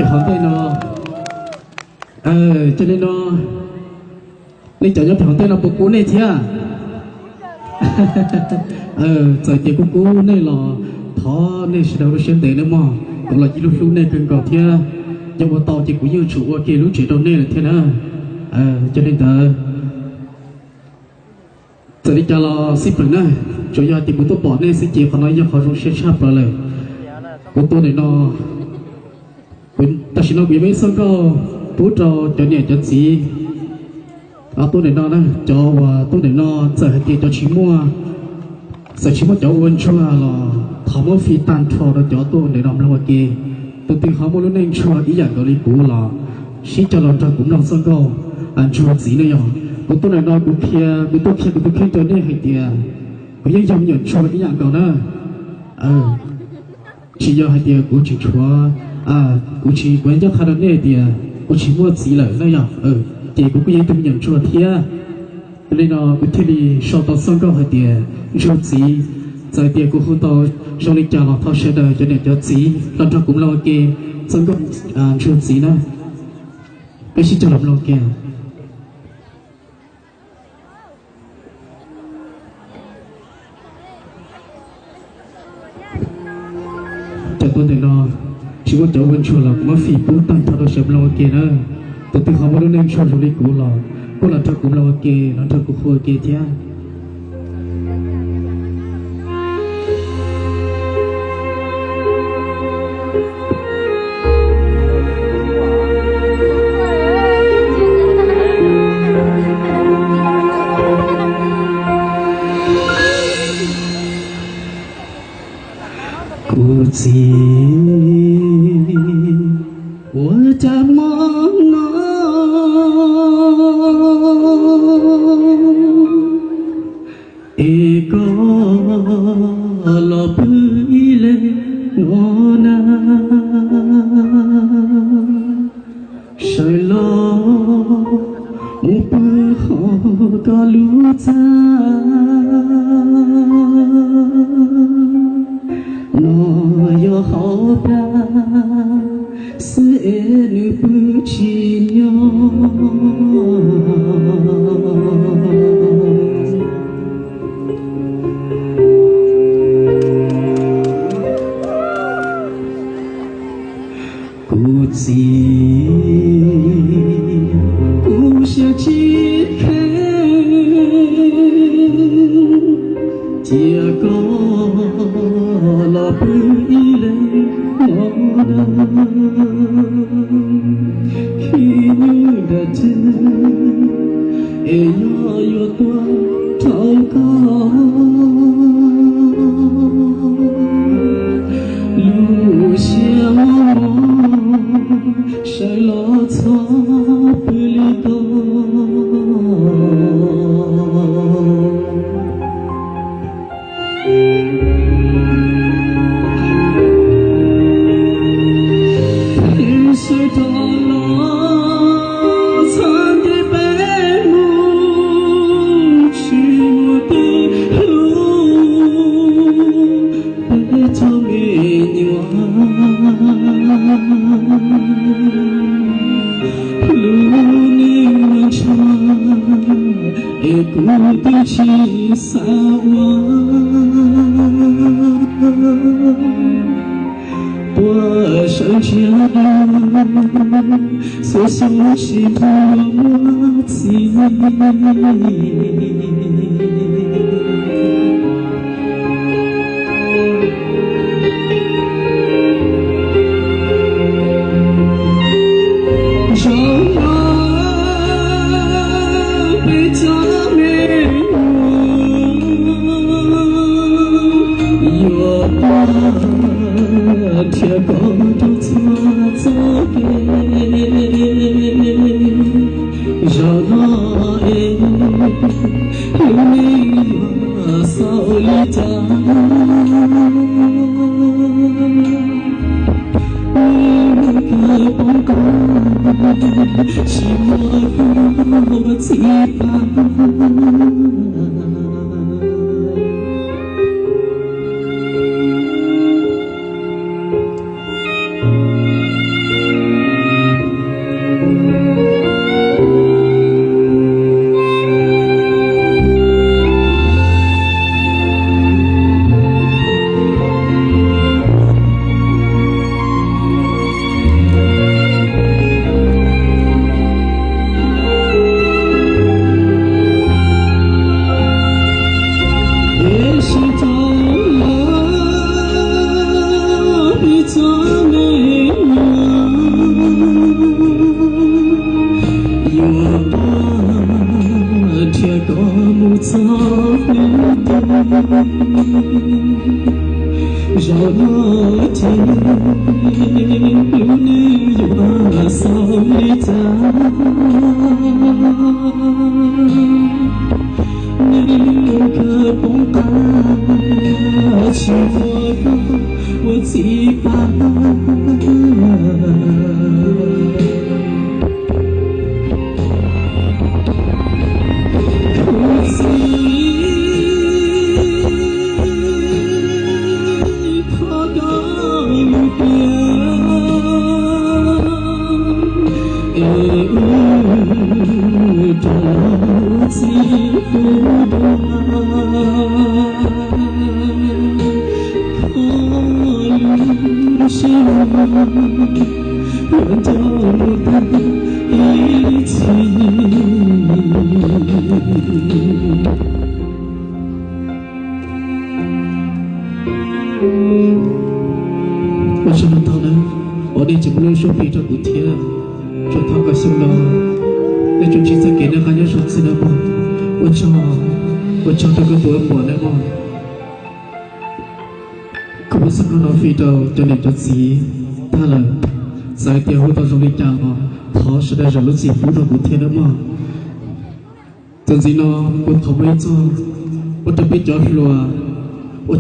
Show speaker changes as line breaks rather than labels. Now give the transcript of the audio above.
hỏi tay nó cho nên nó lấy chọn cho thằng tay nó bố cú này chứ giờ thì cú này là thọ này sẽ đâu xem để nữa mà cũng là chỉ lúc này cần gọi thì nhưng mà tàu thì cũng như chủ kia lúc chỉ đâu này là thế nào cho nên giờ đi cho lo ship rồi nè chủ yếu thì bố tôi bỏ này sẽ chỉ còn nói cho họ trong ship shop rồi bố tôi này nó ta chỉ nói bị mấy số câu bố cho nhẹ cho gì tôi này nó nè cho và tôi này nó giờ thì cho chỉ mua cho uốn chua là thằng mua phi tan cho đó cho tôi để làm lâu kia tôi tìm họ mua lúc này chua ý dạng cái cũ là chỉ cho làm cho cũng làm số câu ăn chua gì nữa rồi tôi này nó cũng kia cho nên hay tiền cũng như dòng nhận chua ý dạng cầu nữa chỉ do hai tiền cũng chỉ chua cũng chỉ quen cho khá là nè tiền cũng chỉ mua gì lợi nữa nhở thì cũng có những tâm nhận chua thia nên nó cũng thay đi sau đó xong câu hai tiền chua gì giờ tiền cũng không to trong lịch chào thao sẽ đời cho nên cho gì làm cho cũng lo kia xong câu chua gì nữa cái gì cho làm lo kia cho tôi thì nó chỉ có cháu bên chùa là cũng phi bố tăng thao đó sẽ lo kia nữa tôi từ họ mới nên cho du lịch cũ là cho cũng lo kia nó cho cũng khôi kia chứ故事我怎么一个老不来我那谁了我不好个路子我要好吧，是你不起估计不想去看，结果。老不依赖我khi như đã chết yo tua thâu có lu xiao sai lo cho beli to我上家所想起不我自己。天高都错错给，让那有你我扫一家，你个帮工，是我不期盼。人家我的一起。我想到呢，我的节目说非常不甜，就他个心了，那就只在给那个人上次了嘛，我找这个多火了嘛。可不是看到非洲就那着急，他了，在电话当中的讲嘛，他是在人路幸福的不甜了嘛。真是呢，我讨厌做，我特别着急了，我